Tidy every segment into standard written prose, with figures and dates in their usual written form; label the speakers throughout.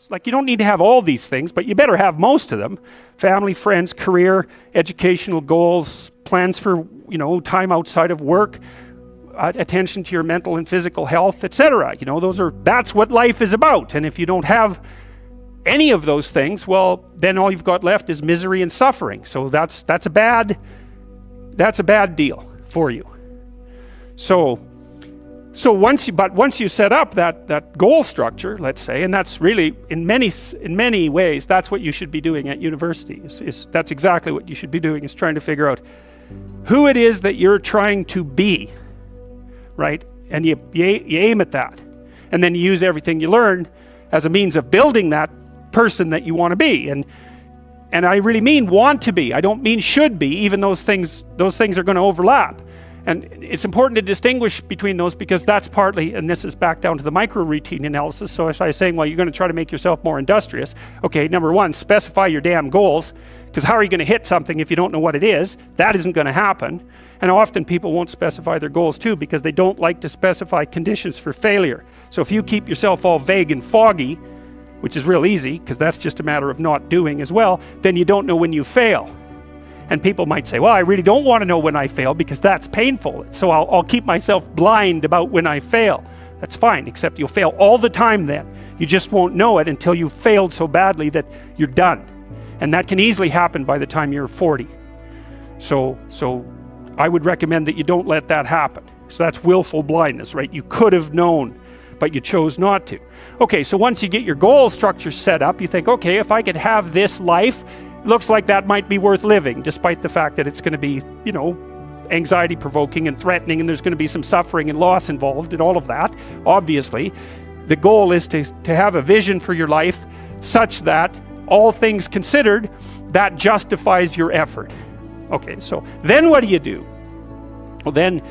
Speaker 1: It's like you don't need to have all these things, but you better have most of them. Family, friends, career, educational goals, plans for, time outside of work, attention to your mental and physical health, etc. That's what life is about. And if you don't have any of those things, well, then all you've got left is misery and suffering. So that's a bad deal for you. So once you set up that goal structure, let's say, and that's really in many ways that's what you should be doing at university. That's exactly what you should be doing, is trying to figure out who it is that you're trying to be, right? And you aim at that, and then you use everything you learn as a means of building that person that you want to be. And I really mean want to be. I don't mean should be, even those things are going to overlap. And it's important to distinguish between those, because that's partly, and this is back down to the micro routine analysis. So if I was saying, well, you're going to try to make yourself more industrious. Okay, number one, specify your damn goals, because how are you going to hit something if you don't know what it is? That isn't going to happen. And often people won't specify their goals too, because they don't like to specify conditions for failure. So if you keep yourself all vague and foggy, which is real easy, because that's just a matter of not doing as well, then you don't know when you fail. And people might say, well, I really don't want to know when I fail because that's painful. So I'll keep myself blind about when I fail. That's fine, except you'll fail all the time then. You just won't know it until you've failed so badly that you're done. And that can easily happen by the time you're 40. So I would recommend that you don't let that happen. So that's willful blindness, right? You could have known, but you chose not to. Okay, so once you get your goal structure set up, you think, okay, if I could have this life, looks like that might be worth living, despite the fact that it's going to be, anxiety provoking and threatening, and there's going to be some suffering and loss involved and all of that. Obviously, the goal is to have a vision for your life such that, all things considered, that justifies your effort. Okay, so then what do you do? Well, then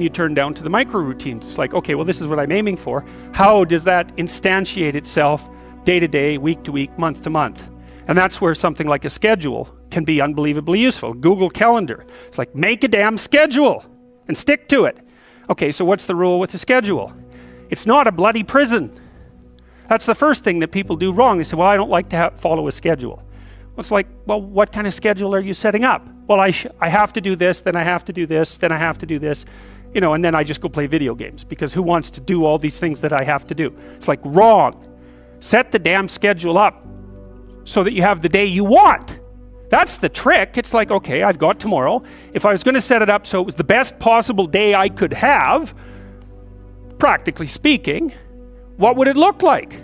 Speaker 1: you turn down to the micro routines. It's like, okay, well, this is what I'm aiming for. How does that instantiate itself day to day, week to week, month to month? And that's where something like a schedule can be unbelievably useful. Google Calendar. It's like, make a damn schedule and stick to it. Okay, so what's the rule with a schedule? It's not a bloody prison. That's the first thing that people do wrong. They say, well, I don't like to follow a schedule. Well, it's like, well, what kind of schedule are you setting up? Well, I have to do this, then I have to do this, then I have to do this, and then I just go play video games, because who wants to do all these things that I have to do? It's like, wrong. Set the damn schedule up so that you have the day you want. That's the trick. It's like, okay, I've got tomorrow. If I was going to set it up so it was the best possible day I could have, practically speaking, what would it look like?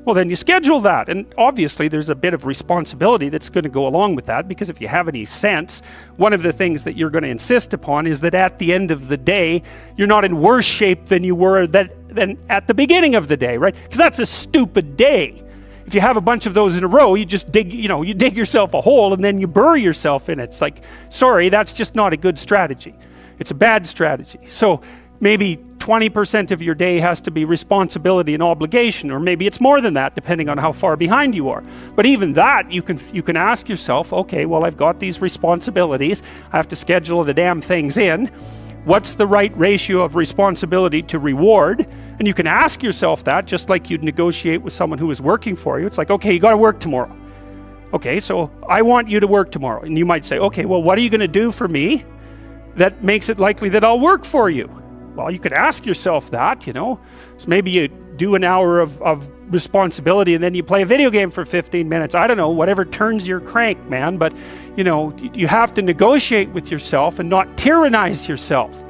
Speaker 1: Well, then you schedule that. And obviously there's a bit of responsibility that's going to go along with that, because if you have any sense, one of the things that you're going to insist upon is that at the end of the day, you're not in worse shape than you were than at the beginning of the day, right? Because that's a stupid day. If you have a bunch of those in a row, you just dig yourself a hole and then you bury yourself in it. It's like, sorry, that's just not a good strategy. It's a bad strategy. So maybe 20% of your day has to be responsibility and obligation, or maybe it's more than that, depending on how far behind you are. But even that, you can ask yourself, okay, well, I've got these responsibilities. I have to schedule the damn things in. What's the right ratio of responsibility to reward? And you can ask yourself that, just like you'd negotiate with someone who is working for you. It's like, okay, you got to work tomorrow. Okay, so I want you to work tomorrow. And you might say, okay, well, what are you going to do for me that makes it likely that I'll work for you? Well, you could ask yourself that, So maybe you do an hour of responsibility and then you play a video game for 15 minutes. I don't know, whatever turns your crank, man. But, you have to negotiate with yourself and not tyrannize yourself.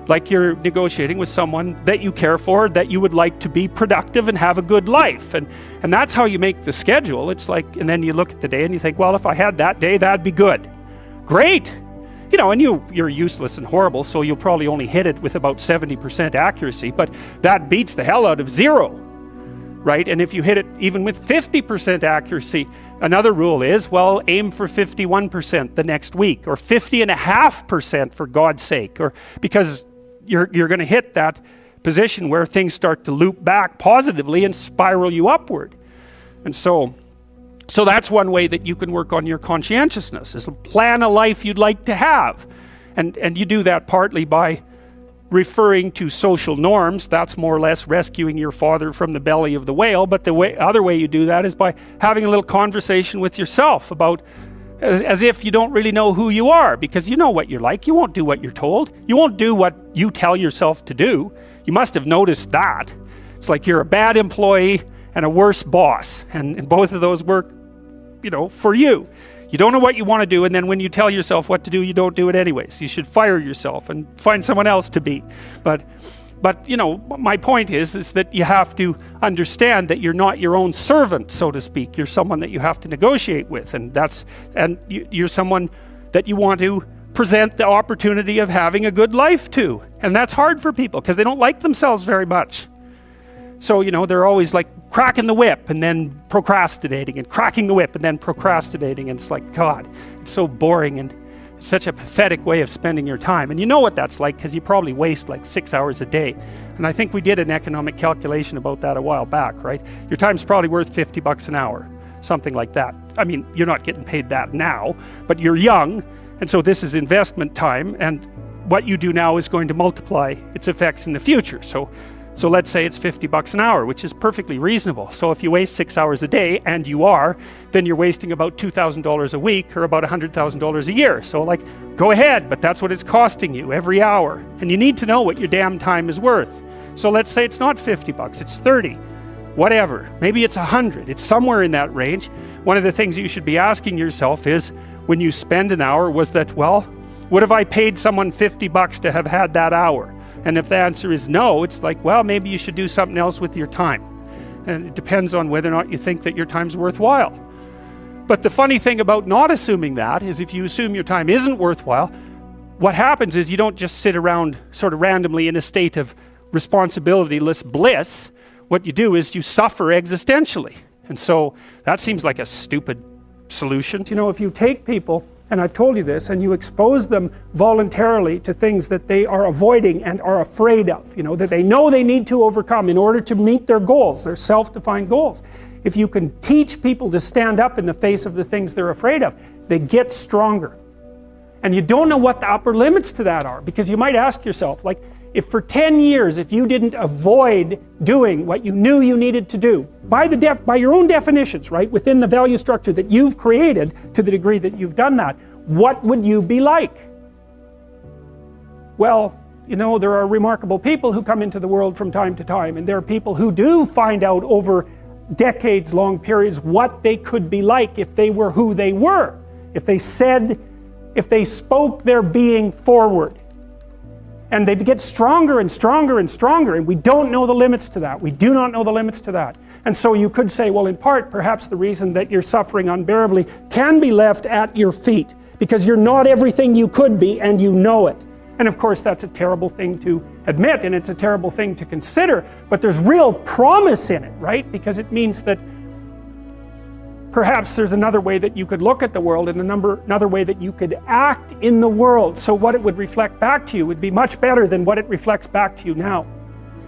Speaker 1: Like you're negotiating with someone that you care for, that you would like to be productive and have a good life. And that's how you make the schedule. It's like, and then you look at the day and you think, well, if I had that day, that'd be good. Great. And you're useless and horrible, so you'll probably only hit it with about 70% accuracy, but that beats the hell out of 0, right? And if you hit it even with 50% accuracy, another rule is, well, aim for 51% the next week, or 50.5% for God's sake, or because you're going to hit that position where things start to loop back positively and spiral you upward. And so that's one way that you can work on your conscientiousness, is plan a life you'd like to have. And you do that partly by referring to social norms. That's more or less rescuing your father from the belly of the whale. But the other way you do that is by having a little conversation with yourself about, as if you don't really know who you are, because you know what you're like. You won't do what you're told. You won't do what you tell yourself to do. You must have noticed that. It's like you're a bad employee and a worse boss, and both of those work, for you. You don't know what you want to do, and then when you tell yourself what to do, you don't do it anyways. You should fire yourself and find someone else to be. But my point is that you have to understand that you're not your own servant, so to speak. You're someone that you have to negotiate with, and you're someone that you want to present the opportunity of having a good life to. And that's hard for people because they don't like themselves very much. So, they're always like cracking the whip and then procrastinating, and cracking the whip and then procrastinating. And it's like, God, it's so boring and such a pathetic way of spending your time. And you know what that's like because you probably waste like 6 hours a day. And I think we did an economic calculation about that a while back, right? Your time's probably worth $50 an hour, something like that. I mean, you're not getting paid that now, but you're young. And so this is investment time. And what you do now is going to multiply its effects in the future. So let's say it's $50 an hour, which is perfectly reasonable. So if you waste 6 hours a day, and you are, then you're wasting about $2,000 a week, or about $100,000 a year. So go ahead, but that's what it's costing you every hour. And you need to know what your damn time is worth. So let's say it's not $50, it's 30, whatever. Maybe it's 100, it's somewhere in that range. One of the things you should be asking yourself is, when you spend an hour, would have I paid someone $50 to have had that hour? And if the answer is no, it's like, well, maybe you should do something else with your time. And it depends on whether or not you think that your time's worthwhile. But the funny thing about not assuming that is, if you assume your time isn't worthwhile, what happens is you don't just sit around sort of randomly in a state of responsibility-less bliss. What you do is you suffer existentially. And so that seems like a stupid solution. If you take people, and I've told you this, and you expose them voluntarily to things that they are avoiding and are afraid of, that they know they need to overcome in order to meet their goals, their self-defined goals. If you can teach people to stand up in the face of the things they're afraid of, they get stronger. And you don't know what the upper limits to that are, because you might ask yourself, if for 10 years, if you didn't avoid doing what you knew you needed to do, by your own definitions, right, within the value structure that you've created, to the degree that you've done that, what would you be like? Well, there are remarkable people who come into the world from time to time, and there are people who do find out over decades-long periods what they could be like if they were who they were, if they spoke their being forward. And they get stronger and stronger and stronger, and we don't know the limits to that. We do not know the limits to that. And so you could say, well, in part, perhaps the reason that you're suffering unbearably can be left at your feet, because you're not everything you could be, and you know it. And of course, that's a terrible thing to admit, and it's a terrible thing to consider, but there's real promise in it, right? Because it means that perhaps there's another way that you could look at the world, and another way that you could act in the world, so what it would reflect back to you would be much better than what it reflects back to you now.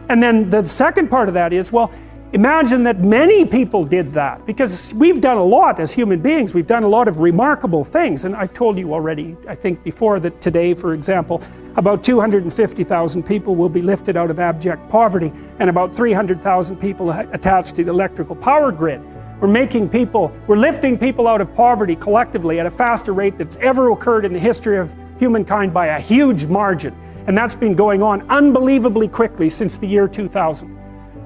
Speaker 1: And then the second part of that is, well, imagine that many people did that, because we've done a lot as human beings. We've done a lot of remarkable things, and I've told you already, I think before, that today, for example, about 250,000 people will be lifted out of abject poverty, and about 300,000 people attached to the electrical power grid. We're lifting people out of poverty collectively at a faster rate that's ever occurred in the history of humankind by a huge margin. And that's been going on unbelievably quickly since the year 2000.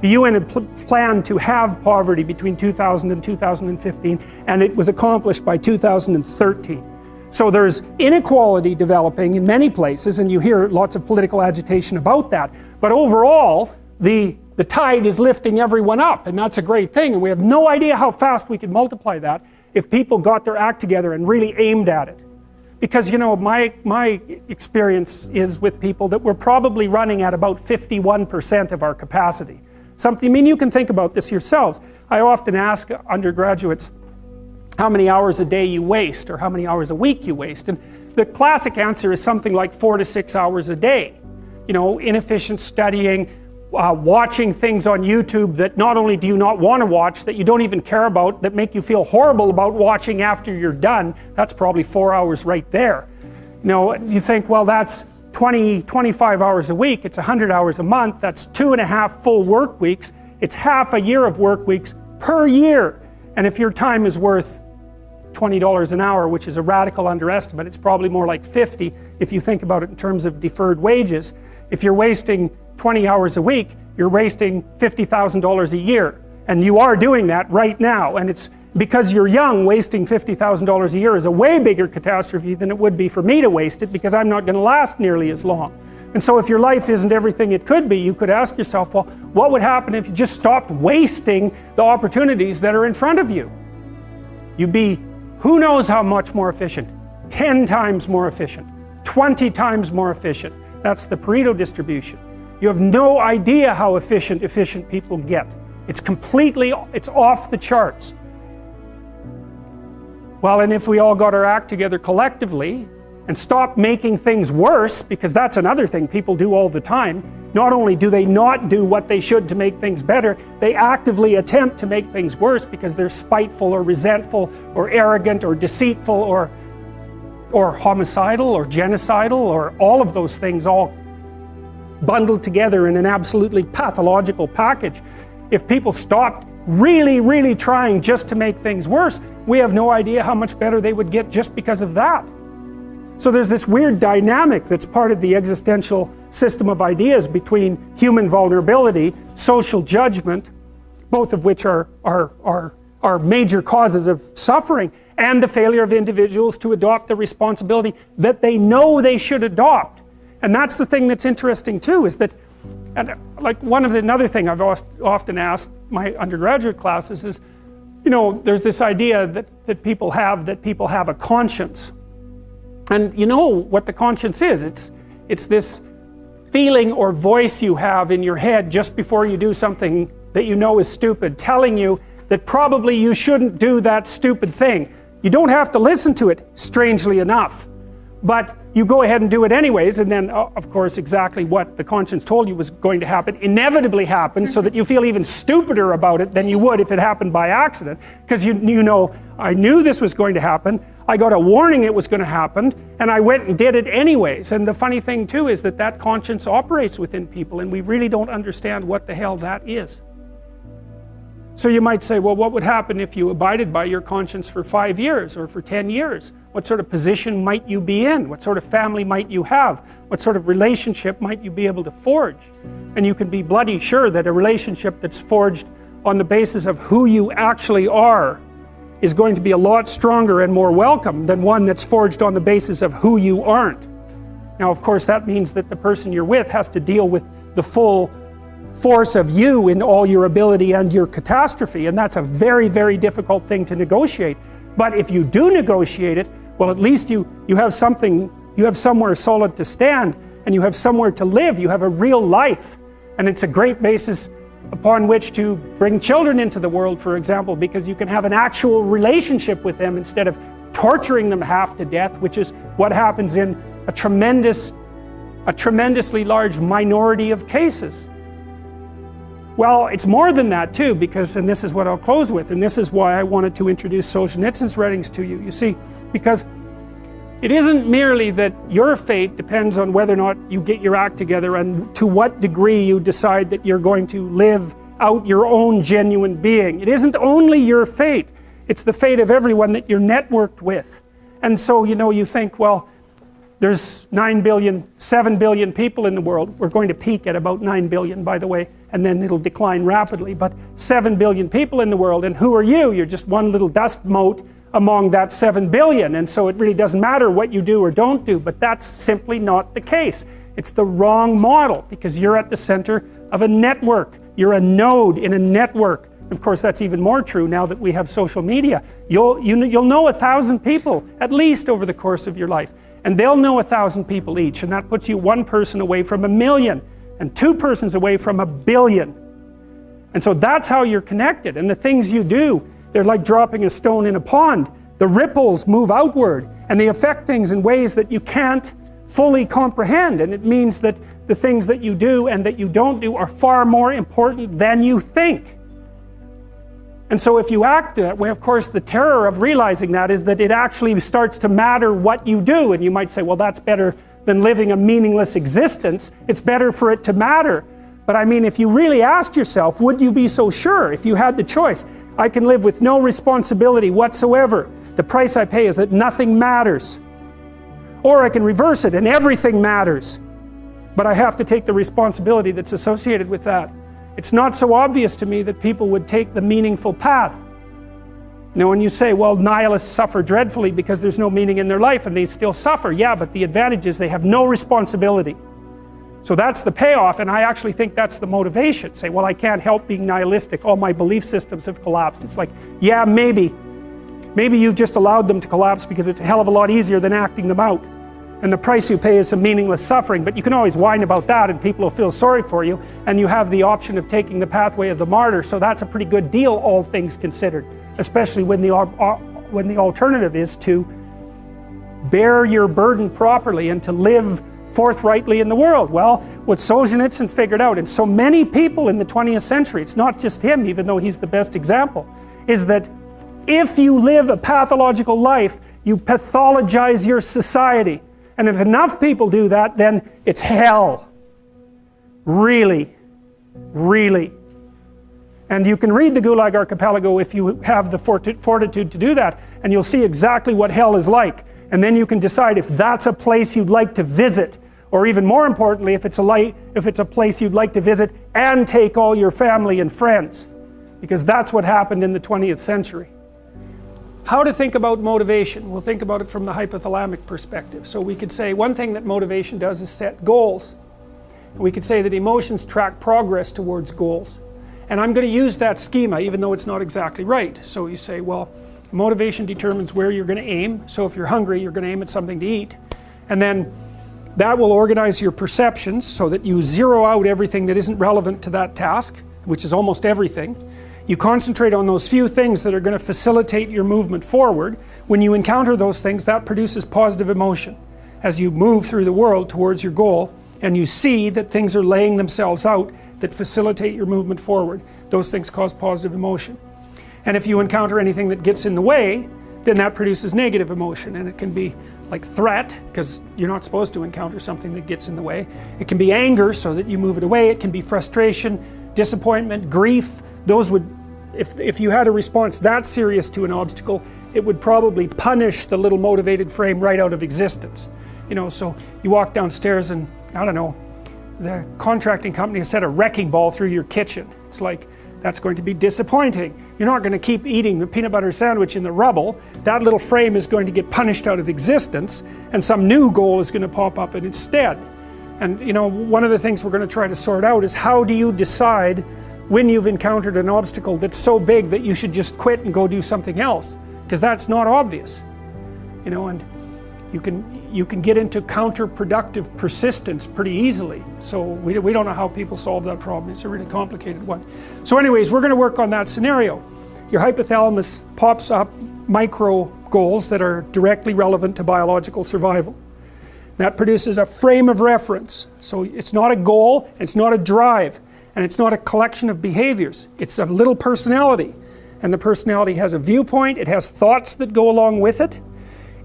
Speaker 1: The UN had planned to have poverty between 2000 and 2015, and it was accomplished by 2013. So there's inequality developing in many places, and you hear lots of political agitation about that. But overall, the tide is lifting everyone up, and that's a great thing, and we have no idea how fast we could multiply that if people got their act together and really aimed at it. Because my experience is with people that we're probably running at about 51% of our capacity. You can think about this yourselves. I often ask undergraduates how many hours a day you waste, or how many hours a week you waste, and the classic answer is something like 4 to 6 hours a day. Inefficient studying, watching things on YouTube that not only do you not want to watch, that you don't even care about, that make you feel horrible about watching after you're done. That's probably 4 hours right there. You think, well, that's
Speaker 2: 25 hours a week, it's 100 hours a month, that's 2.5 full work weeks, it's half a year of work weeks per year. And if your time is worth $20 an hour, which is a radical underestimate, it's probably more like 50 if you think about it in terms of deferred wages. If you're wasting 20 hours a week, you're wasting $50,000 a year. And you are doing that right now. And it's because you're young, wasting $50,000 a year is a way bigger catastrophe than it would be for me to waste it, because I'm not going to last nearly as long. And so if your life isn't everything it could be, you could ask yourself, well, what would happen if you just stopped wasting the opportunities that are in front of you? You'd be who knows how much more efficient. 10 times more efficient. 20 times more efficient. That's the Pareto distribution. You have no idea how efficient people get. It's off the charts. Well, and if we all got our act together collectively and stopped making things worse, because that's another thing people do all the time, not only do they not do what they should to make things better, they actively attempt to make things worse because they're spiteful or resentful or arrogant or deceitful or homicidal or genocidal or all of those things all bundled together in an absolutely pathological package. If people stopped really trying just to make things worse, we have no idea how much better they would get just because of that. So there's this weird dynamic that's part of the existential system of ideas between human vulnerability, social judgment, both of which are major causes of suffering, and the failure of individuals to adopt the responsibility that they know they should adopt. And that's the thing that's interesting too, is that, and like another thing I've often asked my undergraduate classes is, you know, there's this idea that people have a conscience. And you know what the conscience is. It's this feeling or voice you have in your head just before you do something that you know is stupid, telling you that probably you shouldn't do that stupid thing. You don't have to listen to it, strangely enough. But you go ahead and do it anyways, and then, of course, exactly what the conscience told you was going to happen inevitably happens, so that you feel even stupider about it than you would if it happened by accident. Because you know, I knew this was going to happen, I got a warning it was going to happen, and I went and did it anyways. And the funny thing too is that conscience operates within people, and we really don't understand what the hell that is. So you might say, well, what would happen if you abided by your conscience for 5 years or for 10 years? What sort of position might you be in? What sort of family might you have? What sort of relationship might you be able to forge? And you can be bloody sure that a relationship that's forged on the basis of who you actually are is going to be a lot stronger and more welcome than one that's forged on the basis of who you aren't. Now, of course, that means that the person you're with has to deal with the full force of you in all your ability and your catastrophe, and that's a very difficult thing to negotiate. But if you do negotiate it, well, at least you have something, you have somewhere solid to stand, and you have somewhere to live, you have a real life. And it's a great basis upon which to bring children into the world, for example, because you can have an actual relationship with them instead of torturing them half to death, which is what happens in a tremendously large minority of cases. Well, it's more than that too, because, and this is what I'll close with, and this is why I wanted to introduce Solzhenitsyn's writings to you. You see, because it isn't merely that your fate depends on whether or not you get your act together and to what degree you decide that you're going to live out your own genuine being. It isn't only your fate, it's the fate of everyone that you're networked with. And so, you know, you think, well, there's 7 billion people in the world. We're going to peak at about 9 billion, by the way, and then it'll decline rapidly. But 7 billion people in the world, and who are you? You're just one little dust mote among that 7 billion. And so it really doesn't matter what you do or don't do, but that's simply not the case. It's the wrong model, because you're at the center of a network. You're a node in a network. Of course, that's even more true now that we have social media. You'll know 1,000 people, at least, over the course of your life. And they'll know 1,000 people each, and that puts you one person away from 1 million, and 2 persons away from 1 billion. And so that's how you're connected. And the things you do, they're like dropping a stone in a pond. The ripples move outward, and they affect things in ways that you can't fully comprehend. And it means that the things that you do and that you don't do are far more important than you think. And so if you act that way, of course, the terror of realizing that is that it actually starts to matter what you do. And you might say, well, that's better than living a meaningless existence. It's better for it to matter. But I mean, if you really asked yourself, would you be so sure if you had the choice? I can live with no responsibility whatsoever. The price I pay is that nothing matters. Or I can reverse it and everything matters. But I have to take the responsibility that's associated with that. It's not so obvious to me that people would take the meaningful path. You know, when you say, well, nihilists suffer dreadfully because there's no meaning in their life and they still suffer. Yeah, but the advantage is they have no responsibility. So that's the payoff, and I actually think that's the motivation. Say, well, I can't help being nihilistic. All my belief systems have collapsed. It's like, yeah, maybe. Maybe you've just allowed them to collapse because it's a hell of a lot easier than acting them out. And the price you pay is some meaningless suffering, but you can always whine about that and people will feel sorry for you, and you have the option of taking the pathway of the martyr, so that's a pretty good deal, all things considered. Especially when the alternative is to bear your burden properly and to live forthrightly in the world. Well, what Solzhenitsyn figured out, and so many people in the 20th century, it's not just him, even though he's the best example, is that if you live a pathological life, you pathologize your society. And if enough people do that, then it's hell. Really. Really. And you can read the Gulag Archipelago if you have the fortitude to do that, and you'll see exactly what hell is like. And then you can decide if that's a place you'd like to visit, or even more importantly, if it's a place you'd like to visit and take all your family and friends, because that's what happened in the 20th century. How to think about motivation? We'll think about it from the hypothalamic perspective. So we could say one thing that motivation does is set goals. And we could say that emotions track progress towards goals. And I'm going to use that schema even though it's not exactly right. So you say, well, motivation determines where you're going to aim. So if you're hungry, you're going to aim at something to eat. And then that will organize your perceptions so that you zero out everything that isn't relevant to that task, which is almost everything. You concentrate on those few things that are going to facilitate your movement forward. When you encounter those things, that produces positive emotion as you move through the world towards your goal, and you see that things are laying themselves out that facilitate your movement forward. Those things cause positive emotion. And if you encounter anything that gets in the way, then that produces negative emotion, and it can be like threat, because you're not supposed to encounter something that gets in the way. It can be anger, so that you move it away. It can be frustration, disappointment, grief. Those would, if you had a response that serious to an obstacle, it would probably punish the little motivated frame right out of existence. You know, so you walk downstairs and, I don't know, the contracting company has set a wrecking ball through your kitchen. It's like, that's going to be disappointing. You're not going to keep eating the peanut butter sandwich in the rubble. That little frame is going to get punished out of existence, and some new goal is going to pop up in its stead. And you know, one of the things we're going to try to sort out is how do you decide when you've encountered an obstacle that's so big that you should just quit and go do something else? Because that's not obvious. You know, and you can get into counterproductive persistence pretty easily. So we don't know how people solve that problem. It's a really complicated one. So anyways, we're going to work on that scenario. Your hypothalamus pops up micro goals that are directly relevant to biological survival. That produces a frame of reference. So it's not a goal, it's not a drive, and it's not a collection of behaviors. It's a little personality. And the personality has a viewpoint, it has thoughts that go along with it.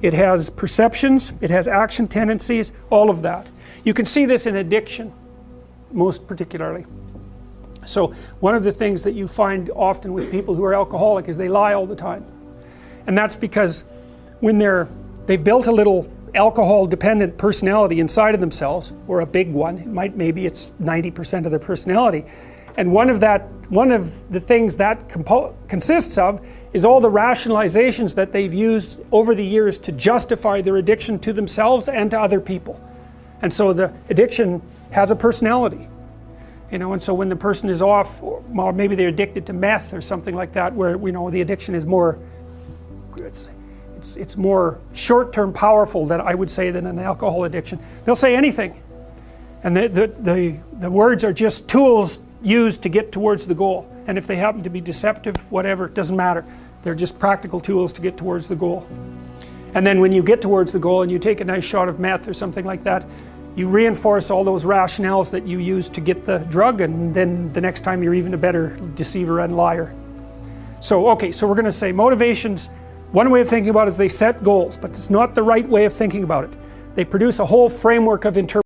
Speaker 2: It has perceptions, it has action tendencies, all of that. You can see this in addiction, most particularly. So one of the things that you find often with people who are alcoholic is they lie all the time. And that's because when they've built a little alcohol-dependent personality inside of themselves, or a big one, maybe it's 90% of their personality, and one of the things that consists of is all the rationalizations that they've used over the years to justify their addiction to themselves and to other people. And so the addiction has a personality. You know, and so when the person is off, or maybe they're addicted to meth or something like that, where we know the addiction is more, it's more short-term powerful than I would say than an alcohol addiction. They'll say anything. And the words are just tools used to get towards the goal. And if they happen to be deceptive, whatever, it doesn't matter. They're just practical tools to get towards the goal. And then when you get towards the goal and you take a nice shot of meth or something like that, you reinforce all those rationales that you used to get the drug, and then the next time you're even a better deceiver and liar. So, okay, so we're going to say motivations, one way of thinking about it is they set goals, but it's not the right way of thinking about it. They produce a whole framework of interpretation.